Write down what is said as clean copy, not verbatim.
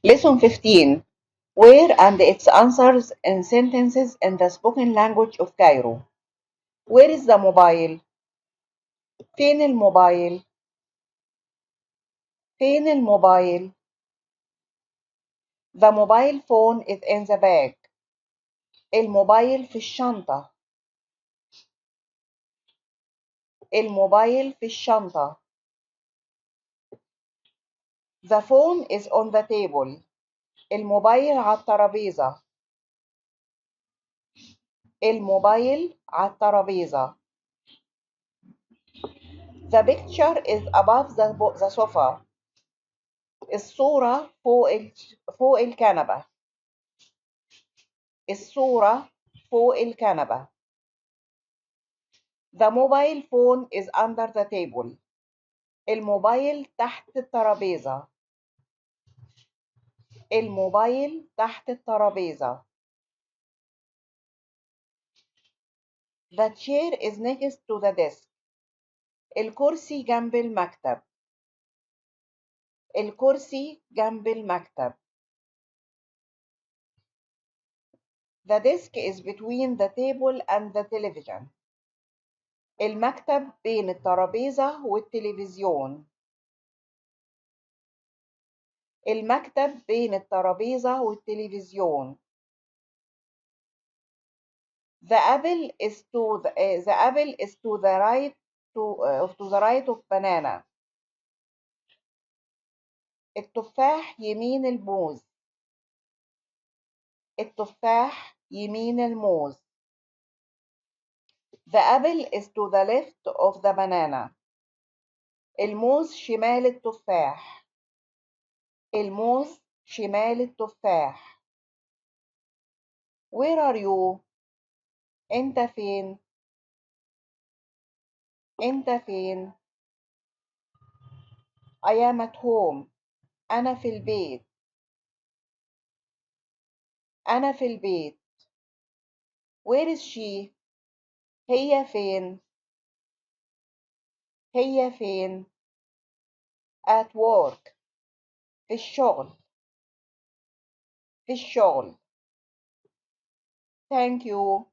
Lesson 15. Where and its answers in sentences in the spoken language of Cairo. Where is the mobile? فين الموبايل؟ فين الموبايل؟ The mobile phone is in the bag. الموبايل في الشنطة. الموبايل في الشنطة. The phone is on the table. الموبايل على الترابيزة. الموبايل على الترابيزة. The picture is above the sofa. الصورة فوق الكنبة. الصورة فوق الكنبة. The mobile phone is under the table. الموبايل تحت الترابيزة. الموبايل تحت الترابيزة. The chair is next to the desk. الكرسي جنب المكتب. الكرسي جنب المكتب. The desk is between the table and the television. المكتب بين الترابيزة والتلفزيون. المكتب بين الترابيزة والتلفزيون. The apple is to the right of banana. التفاح يمين الموز. التفاح يمين الموز. The apple is to the left of the banana. الموز شمال التفاح. الموز شمال التفاح. Where are you? أنت فين؟ أنت فين؟ I am at home. أنا في البيت. أنا في البيت. Where is she? هي فين؟ هي فين؟ at work. في الشغل. في الشغل. Thank you.